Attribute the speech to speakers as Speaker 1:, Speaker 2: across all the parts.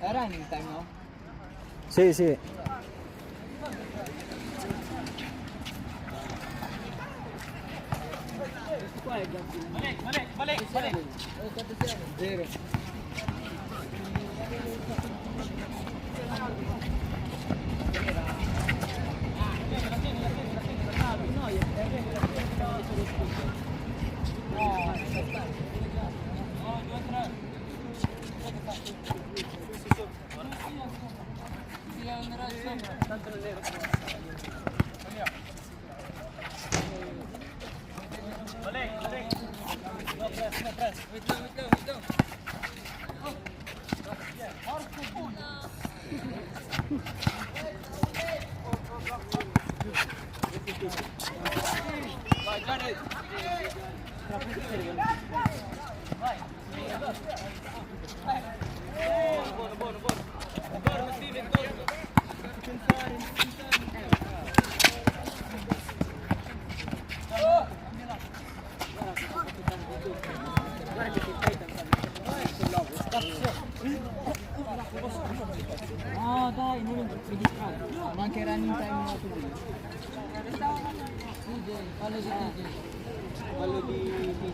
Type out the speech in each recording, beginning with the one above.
Speaker 1: Era running time, no?
Speaker 2: Sì, sì.
Speaker 1: Balik. Zero. Dai, non mi distraggo. Ma anche running time non DJ, fallo di DJ. Fallo di DJ.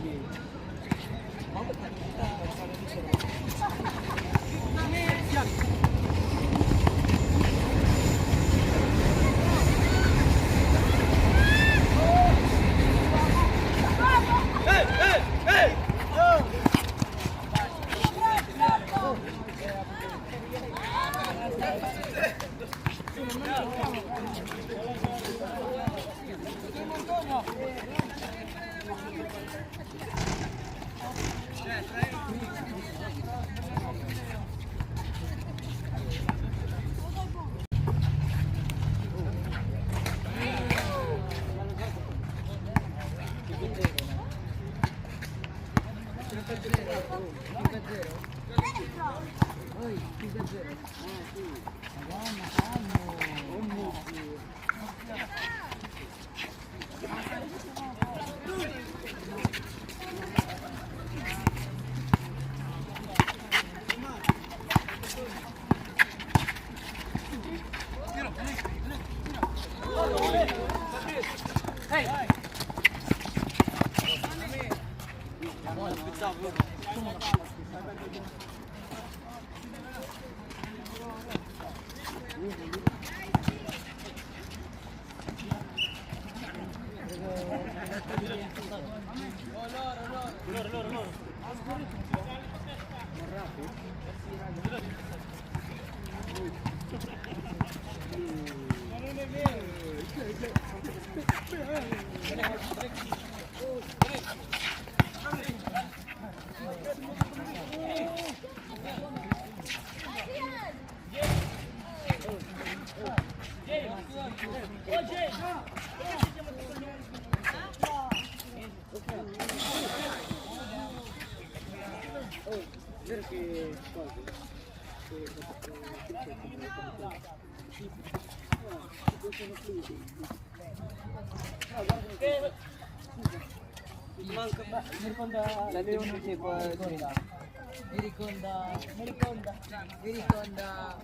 Speaker 1: Mericonda.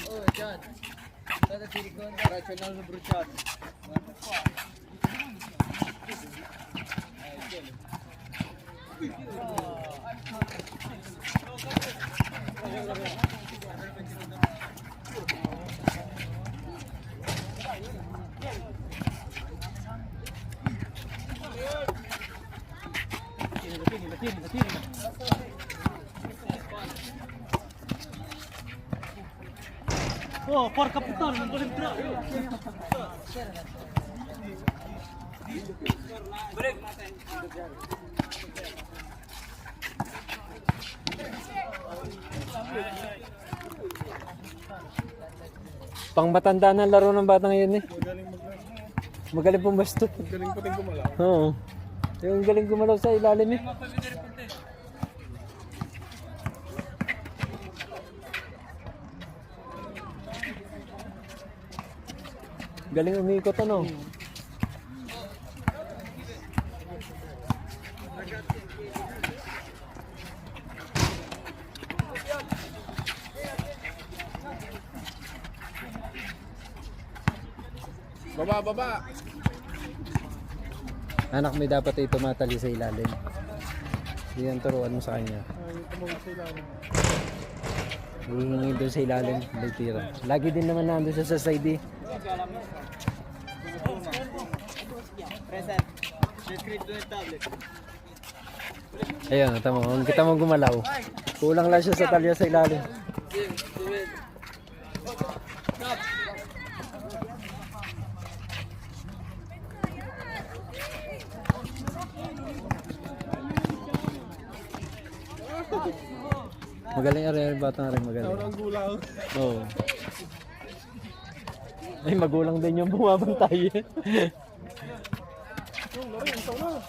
Speaker 1: Oh, John. Sada Mericonda. Racional bruciato.
Speaker 3: Oh, porca puttana, non vuole entrare.
Speaker 2: Pang matanda na laro ng batang yun eh. Magaling pumasto.
Speaker 4: Galing pa din gumalaw.
Speaker 2: Oo. Yung galing gumalaw sa ilalim eh. Galing umikot ano.
Speaker 4: Baba.
Speaker 2: Anak, may dapat ay tumatali sa ilalim. Yan turuan mo sa kanya. Hihingi doon sa ilalim, may tira. Lagi din naman nandun siya sa side eh. Ayun, tama mo. Kita mo gumalaw. Kulang lang siya sa talya sa ilalim. Magaling rin, batang rin magaling.
Speaker 4: Ang gulaw.
Speaker 2: Oo. Ay, magulang din yung bumabantay.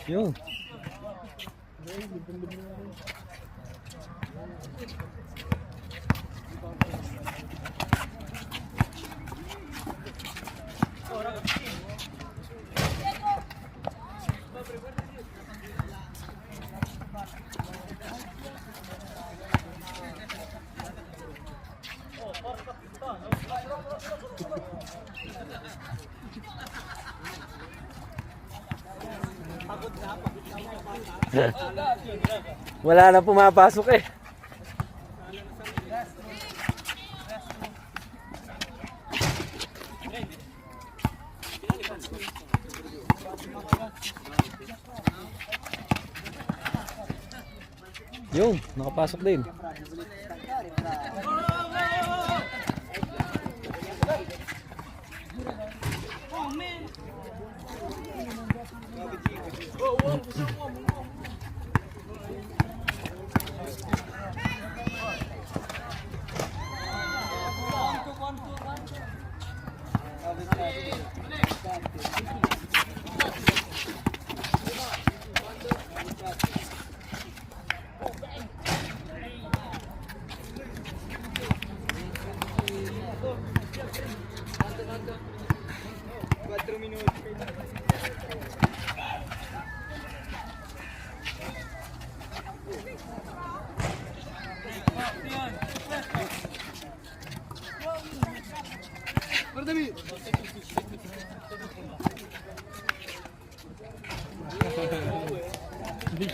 Speaker 2: Yung. Wala na pumapasok eh. Yung, nakapasok din.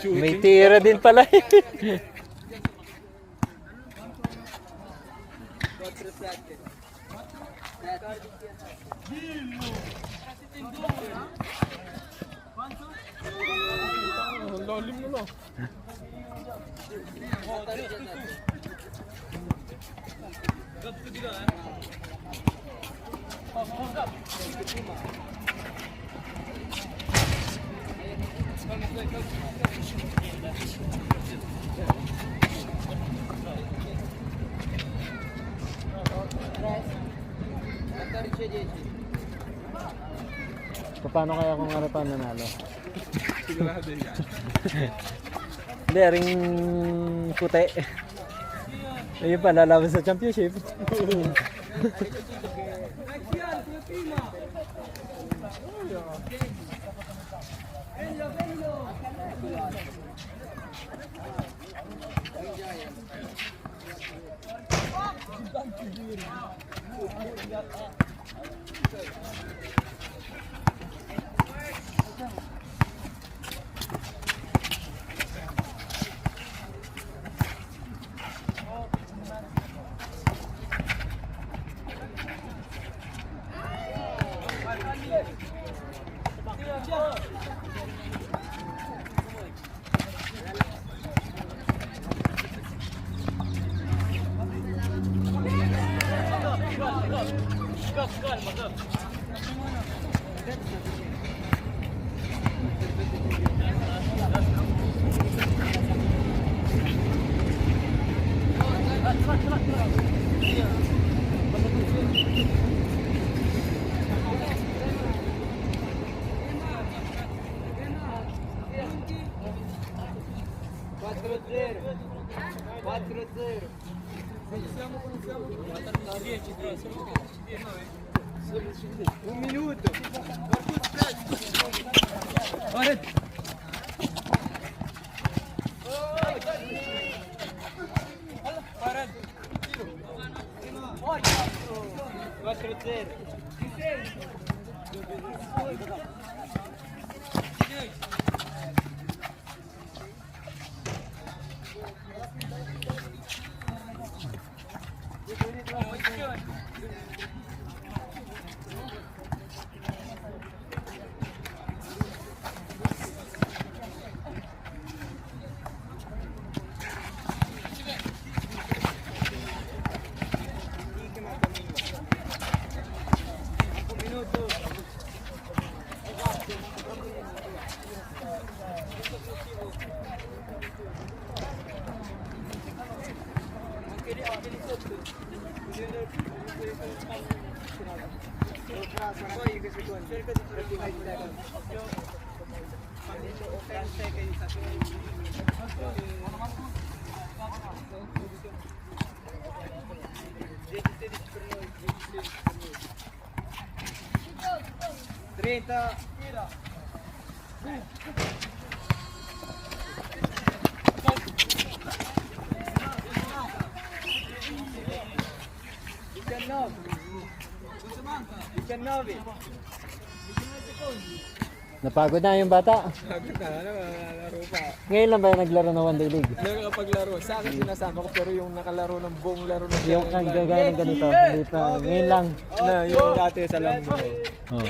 Speaker 2: May tira din pala eh.
Speaker 4: Ang lalim mo na.
Speaker 2: Paano kaya kung harapan nanalo?
Speaker 4: Sigurado yan.
Speaker 2: Hindi, ring puti. Ayun pa, lalaban sa championship.
Speaker 1: Un minuto. Trenta.
Speaker 2: Napagod na yung bata.
Speaker 4: Pagod na, laro pa.
Speaker 2: Ngayon lang ba yung naglaro ng one day league?
Speaker 4: Nakakapaglaro. Sa akin sinasama ko, pero yung nakalaro ng buong laro na
Speaker 2: Yung kagagaya ng ganito, hindi pa. Ngayon lang.
Speaker 4: na, yung dati sa lang mo.
Speaker 2: Oh.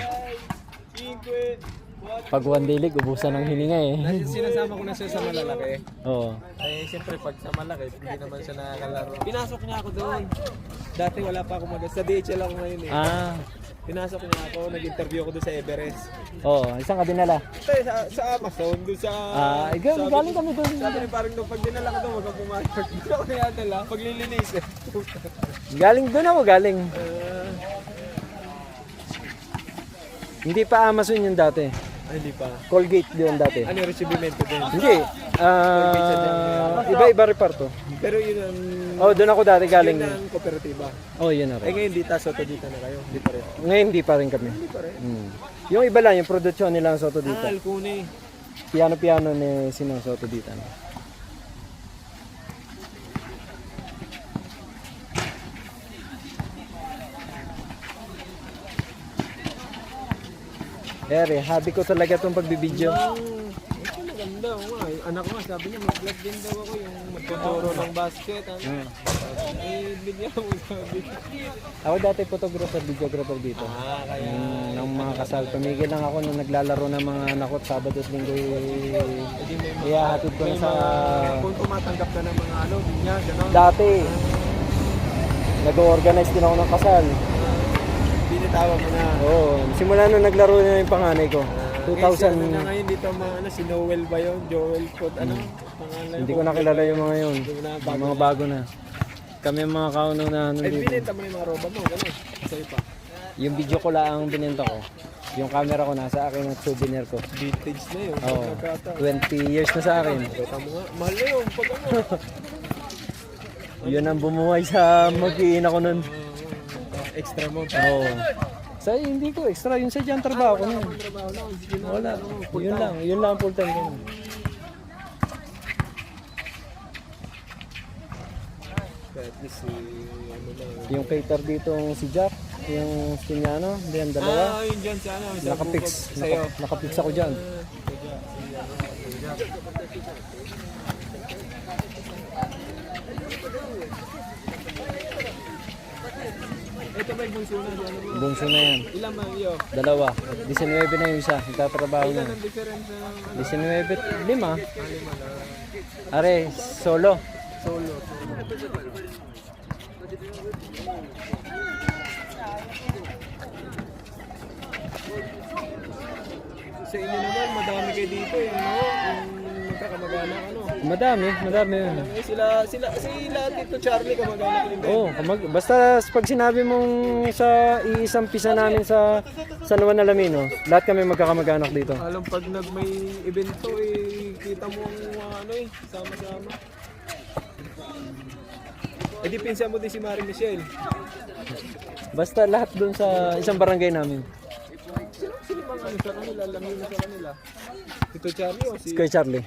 Speaker 2: Pag one day league, ubusan ng hininga eh.
Speaker 4: Sinasama ko na siya sa malalaki.
Speaker 2: Oo.
Speaker 4: Eh, siyempre pag sa malaki, hindi naman siya nakakalaro. Pinasok niya ako doon. Dati wala pa ako sa DHL ako ngayon eh.
Speaker 2: Ah.
Speaker 4: Pinasok niya ako, nag-interview ako doon sa Everest.
Speaker 2: Oo, isang ka dinala.
Speaker 4: Sa Amazon, doon sa...
Speaker 2: Ikaw, galing kami doon.
Speaker 4: Sabi ni parang doon, pag dinala ko doon, wag kang pumasok. Hindi ako dinadala, paglilinis eh.
Speaker 2: Galing doon ako, galing. Hindi pa Amazon yung dati.
Speaker 4: Hindi pa.
Speaker 2: Colgate doon dati.
Speaker 4: Ano yung recibimento din?
Speaker 2: Hindi. Iba-iba reparto.
Speaker 4: Pero yun ang...
Speaker 2: Oh, doon ako dati galing.
Speaker 4: Yun ang kooperatiba.
Speaker 2: Oh, yun na
Speaker 4: Eh
Speaker 2: rin.
Speaker 4: ngayon dito, Soto dito na kayo. Hindi pa rin.
Speaker 2: Ngayon hindi pa rin kami.
Speaker 4: Hindi pa rin.
Speaker 2: Yung iba lang, yung produksyon nila ang Soto dito.
Speaker 4: Alcune.
Speaker 2: Piano-piano ni Sinong Soto dito. Ere, hobby ko talaga itong pagbibideo.
Speaker 4: Ito maganda. Oo nga. Yung anak ko nga, sabi niya, mag-vlog din daw ako yung magtuturo ng basket. Ano? Eh, bigyan mo sabi.
Speaker 2: Ako dati photographer, videographer dito.
Speaker 4: Kaya...
Speaker 2: Ng mga kasal. Tumigil lang ako nung naglalaro ng mga anak ko. Sabado at linggo ihahatid ko na sa...
Speaker 4: Kung tumatanggap ka ng mga ano, niya, gano'n.
Speaker 2: Dati, nag-organize din ako ng kasal.
Speaker 4: Binitawa mo na.
Speaker 2: Oo, simula nung naglaro na yung panganay ko. 2000.
Speaker 4: Na ngayon dito mga ano, si Noel ba yun? Joel Pod, ano? Pangalan
Speaker 2: Hindi ko nakilala yung mga yun.
Speaker 4: Hindi mo na,
Speaker 2: Yung mga bago na. Kami ang mga kaununahan
Speaker 4: Eh,
Speaker 2: dito.
Speaker 4: binenta mo na yung mga roba mo, gano'n. Sa'yo pa.
Speaker 2: Yung video ko lang ang binenta ko. Yung camera ko nasa akin at souvenir ko.
Speaker 4: Vintage na yun.
Speaker 2: Oo.
Speaker 4: Pagkakata.
Speaker 2: 20 years na sa akin.
Speaker 4: Beta mo nga. Mahal na yun. Pag ano.
Speaker 2: Yun ang bumuhay sa mag-iin ako nun.
Speaker 4: Extra mo.
Speaker 2: Oo. Sa hindi ko extra, yun sa dyan trabaho ko nun.
Speaker 4: Trabaho lang. Yun na,
Speaker 2: Wala.
Speaker 4: ano,
Speaker 2: Yun lang full time ko.
Speaker 4: Kaya at least, ano lang.
Speaker 2: Yung cater dito si Jack, yung Stignano, hindi ang dalawa.
Speaker 4: Yun dyan sa ano. sa
Speaker 2: Nakapix.
Speaker 4: bukod Sa'yo.
Speaker 2: Nakapix ako dyan.
Speaker 4: Ito ba yung bunso na? Ano mo?
Speaker 2: Bunso na yan.
Speaker 4: Ilan man yun?
Speaker 2: Dalawa. 19 na yung isa. Nagtatrabaho na.
Speaker 4: Ilan ang difference ng ano?
Speaker 2: 19, 5.
Speaker 4: Lima na.
Speaker 2: Are, solo.
Speaker 4: Solo. Sa inyo naman, madami kayo dito eh, no? Yung magkakamag-anak, ano?
Speaker 2: Madami yun.
Speaker 4: Eh, sila Tito Charlie, kamag-anak din.
Speaker 2: Oo, basta pag sinabi mong sa iisang pisa namin sa San Juan Alamino, lahat kami magkakamag-anak dito.
Speaker 4: Alam pag may evento eh, kita mo ang mga ano eh, sama-sama. Eh di pinsan mo din si Mari Michelle.
Speaker 2: Basta lahat doon sa isang barangay namin.
Speaker 4: Sino bang ano sa kanila, lamig na sa kanila? Tito Charlie o si...
Speaker 2: Kuya Charlie.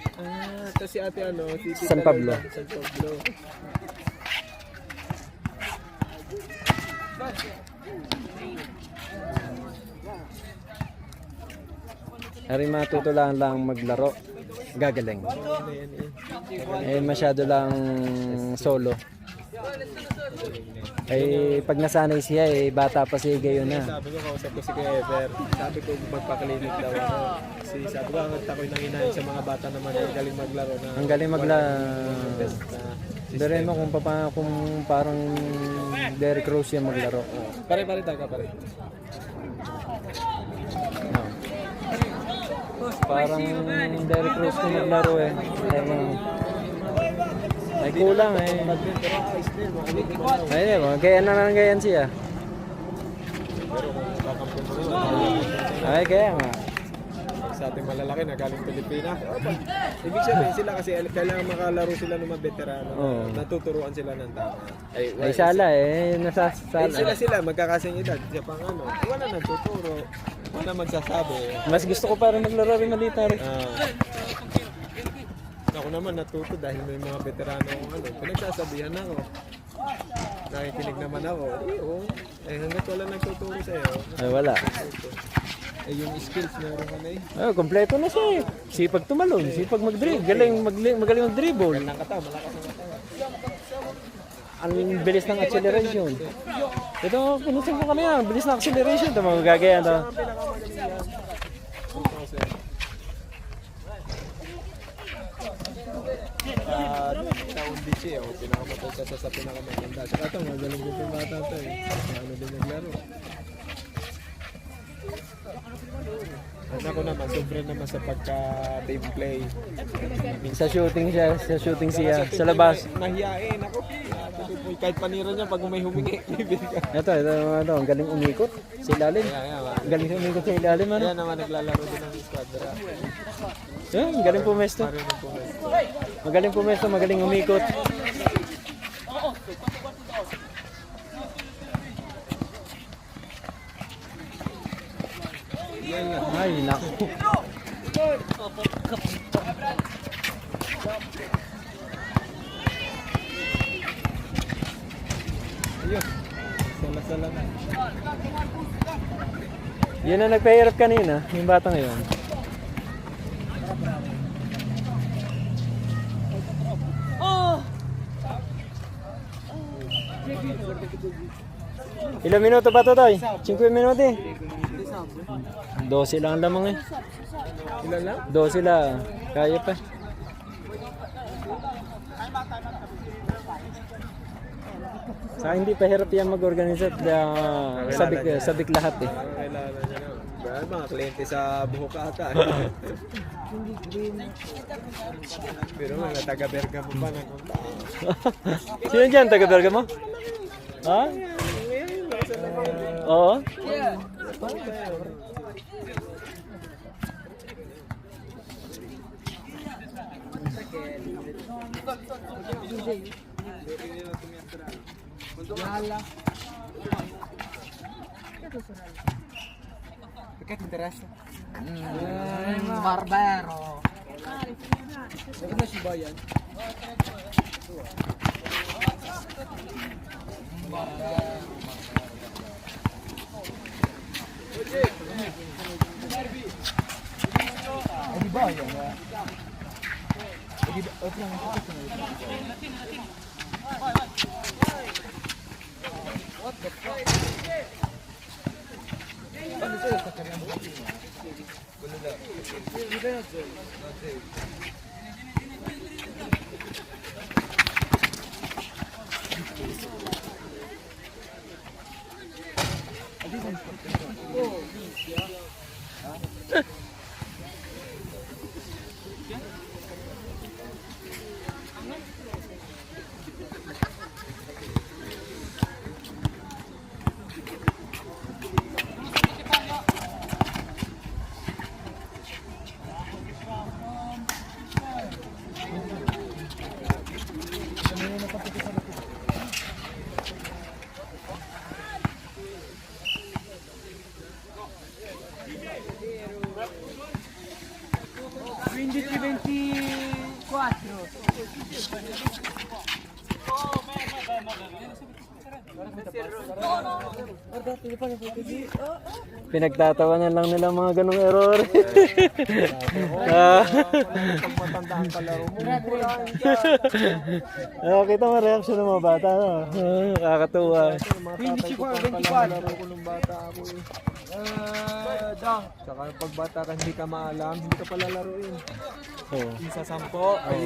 Speaker 4: Tapos si ate ano, si Tita
Speaker 2: San Pablo.
Speaker 4: Lola, San Pablo.
Speaker 2: Ari matuto lang maglaro. Gagaling.
Speaker 4: Ano yan eh.
Speaker 2: Masyado lang solo. Pag nasanay siya bata pa siya gayon na.
Speaker 4: Sabi ko, kausap ko si Kuya Ever. Sabi ko, magpakalinig daw ako. Sabi ko, ang ako'y nanginahin sa mga bata naman ay galing maglaro na.
Speaker 2: Ang galing Pero mo kung parang Derrick Rose yan maglaro.
Speaker 4: Pare-pare taga pare.
Speaker 2: Parang Derrick Rose kung maglaro ay kulang
Speaker 4: Pero ayos din, makulit mo.
Speaker 2: Ay, kaya nanangayan siya.
Speaker 4: Pero kung kakampi mo naman,
Speaker 2: Ay, kaya nga.
Speaker 4: sa ating malalaki na galing Pilipinas. Ibig sabihin sila kasi kailangan makalaro sila ng mga veterano.
Speaker 2: Oo.
Speaker 4: Natuturuan sila ng tama.
Speaker 2: Ay, sala nasasala.
Speaker 4: Sila magkakasing edad. Siya pang ano, wala nang tuturo. Wala magsasabi.
Speaker 2: Mas gusto ko parang maglaro rin malita rin.
Speaker 4: Ako naman natuto dahil may mga veterano akong ano. Pinagsasabihan ako. Nakikinig naman ako. Hanggat wala nagtuturo sa'yo.
Speaker 2: Ay, wala.
Speaker 4: Yung skills meron ka na eh.
Speaker 2: Ay, kompleto na siya Sipag tumalon, sipag mag-dribble, magaling mag-dribble.
Speaker 4: Ang kataw, malakas ang kataw.
Speaker 2: Ang bilis ng acceleration. Ito, pinusin ko kanina, ang bilis ng acceleration. Ito, magagaya ito.
Speaker 4: Taon din siya, pinakamatay sa pinakamaganda. Saka ito, magaling din yung bata ito eh. Ano din naglaro. At ako naman, sobre naman sa pagka-team play.
Speaker 2: Sa shooting siya, sa labas.
Speaker 4: Mahiyain ako. Kahit panira niya, pag may humingi, bibili ka.
Speaker 2: Ito, ang galing umikot sa ilalim. Ang galing umikot sa ilalim, ano?
Speaker 4: Kaya naman naglalaro din ng squadra.
Speaker 2: Ang galing pumesto. Magaling pumesto, magaling umikot. Ay, naku.
Speaker 4: Ayun, sala-sala na.
Speaker 2: Yun ang nagpahirap kanina, yung bata ngayon. Ilang minuto ba ito, Toy? 5 minuto 12 lang ang lamang
Speaker 4: Ilan lang?
Speaker 2: 12 lang. Kaya pa. Sa akin hindi pa hirap yan mag-organize at sabik lahat
Speaker 4: Kailangan niya na. Mga kliyente sa buhok ata. Pero mga taga-Bergamo pa nagpunta.
Speaker 2: Sino dyan? Taga-Bergamo? Ha? Oo?
Speaker 4: Pagkat interesa.
Speaker 1: Barbero. Sabi na si Bayan. Di Bayan. What the fuck? Ano sa'yo sa kanya mo?
Speaker 2: Pinagtatawanan lang nila mga ganong error. Ah.
Speaker 4: Pag matandaan ka laro mo, murahin ka.
Speaker 2: Kita mo reaction ng mga bata. No? Kakatuwa.
Speaker 4: Mga tatay ko pa pala laro ko nung bata ako eh. Tsaka pag bata ka hindi ka maalam, hindi ka pala laruin.
Speaker 2: Oh.
Speaker 4: Isa 10, ay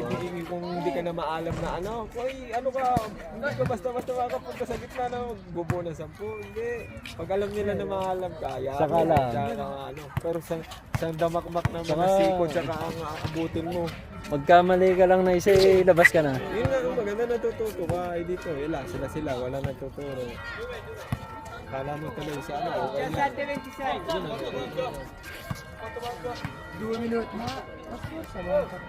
Speaker 4: kung hindi ka na maalam na ano, ay ano ka, hindi ka basta-basta makapunta sa gitna na bubo na 10. Hindi. Pag alam nila na maalam ka,
Speaker 2: Saka lang.
Speaker 4: ano. Pero sa damakmak ng mga
Speaker 2: Saka-
Speaker 4: siko, tsaka ang abutin mo.
Speaker 2: Magkamali ka lang na isa, labas ka na.
Speaker 4: Yun nga, maganda natututo ka. Ay dito, sila, wala nagtuturo. Kala mo tuloy sa ano, okay lang. Yun ang
Speaker 1: 2 minutes na.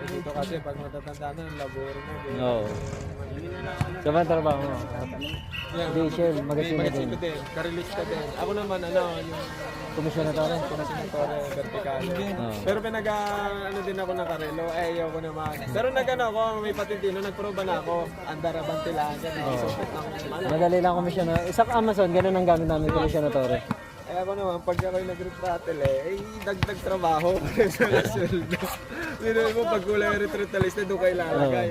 Speaker 4: dito kasi pag matatanda na, labor mo.
Speaker 2: Oo. Sabang trabaho mo. Hindi, Shell, magazine na din.
Speaker 4: din. Karelist ka din. Ako naman, ano, yung
Speaker 2: Komisyon na to rin.
Speaker 4: Sinatore, vertical.
Speaker 2: Oo.
Speaker 4: Pero ano din ako ng karelo, ayoko naman. Pero nag-ano ako, may patintino, nagproba na ako. Andarabanti lang yan, nagsusupit ng ano.
Speaker 2: Madali lang komisyon na. Isang Amazon, ganun ang gamit namin komisyon na to rin.
Speaker 4: Eh ako naman, pag ako'y nag-retrattle dagdag trabaho sa sweldo. Hindi mo, pag kulang yung retratalista, doon kayo lalagay.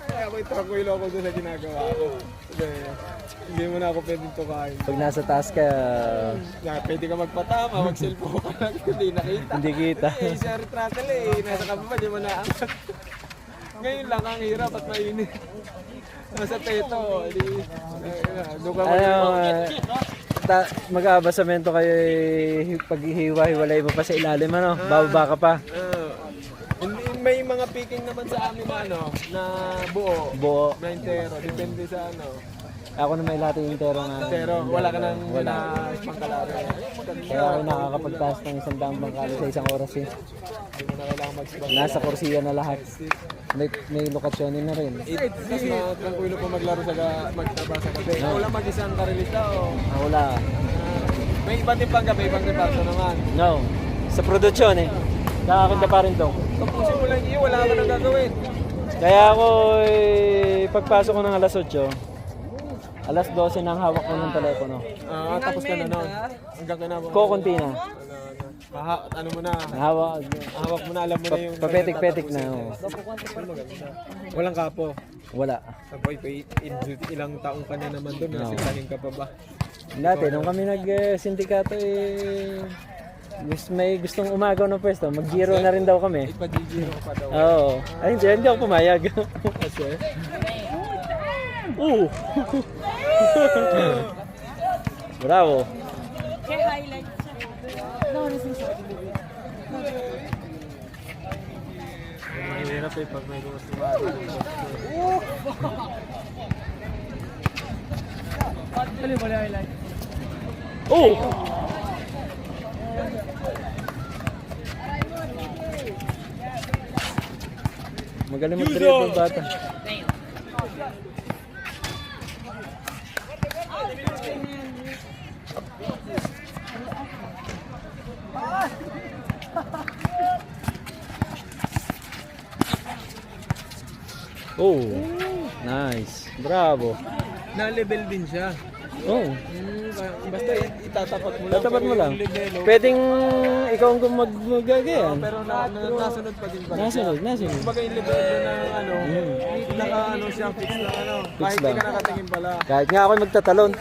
Speaker 4: Kaya ako'y tranquilo ako doon sa ginagawa ko. Hindi mo na ako pwedeng tukain.
Speaker 2: Pag nasa taas ka,
Speaker 4: Pwede ka magpatama, mag-cellphone ka lang, hindi nakita.
Speaker 2: hindi kita.
Speaker 4: Sa retrattle nasa kababa, di mo naangat. Ngayon lang ang hirap at mainit. Nasa teto, doon ka
Speaker 2: mag-aabasamento kayo paghihiwa-hiwalay mo pa sa ilalim, ano? Bababa ka pa.
Speaker 4: hindi, may mga picking naman sa amin na ano, na buo,
Speaker 2: Buo.
Speaker 4: na entero, depende sa ano.
Speaker 2: Ako na may lahat yung intero nga.
Speaker 4: Pero wala ka nang
Speaker 2: Wala.
Speaker 4: pangkalaro.
Speaker 2: Kaya ako nakakapagtaas ng 100 bangkalo sa isang oras eh.
Speaker 4: Hindi mo na kailangan mag-spam.
Speaker 2: Nasa kursiya na lahat. May lokasyonin na rin.
Speaker 4: Tapos tranquilo po maglaro magtaba sa gabi. Ikaw lang mag-isang karelista o
Speaker 2: Wala.
Speaker 4: may iba't ibang gabi, ibang departo naman.
Speaker 2: No. Sa produksyon eh. Nakakita pa rin to.
Speaker 4: Tapusin mo lang wala ka nang gagawin.
Speaker 2: Kaya ako pagpasok ko ng alas 8, alas 12 nang hawak ko ng telepono.
Speaker 4: Tapos ka na noon. Hanggang ka na.
Speaker 2: Kukunti na.
Speaker 4: Ano mo na, hawak mo na, alam mo na yung...
Speaker 2: Papetik-petik na. Oh.
Speaker 4: Walang kapo.
Speaker 2: Wala.
Speaker 4: Sabay, ilang taong ka na naman doon, nasisahin ka pa ba?
Speaker 2: Dati, nung kami nag-sindikato may gustong umagaw ng pwesto, mag-giro na rin daw kami.
Speaker 4: Ipagigiro ka pa daw.
Speaker 2: Oo. Ay, hindi ako pumayag.
Speaker 4: Kasi?
Speaker 2: Bravo.
Speaker 4: Mahirap pag may gumawa.
Speaker 2: Oh! Magaling mag-dribble bata. Oh, nice. Bravo.
Speaker 4: Na-level din siya.
Speaker 2: Oh,
Speaker 4: Basta itatapat mo lang.
Speaker 2: tatapat mo lang.
Speaker 4: Yung level, oh.
Speaker 2: Pwedeng ikaw ang magagayan.
Speaker 4: Pero nasunod pa din ba?
Speaker 2: Nasunod.
Speaker 4: Kumbaga yung level na ano, naka ano siya, fix na ano. Kahit
Speaker 2: lang.
Speaker 4: di ka nakatingin pala.
Speaker 2: Kahit nga ako magtatalon.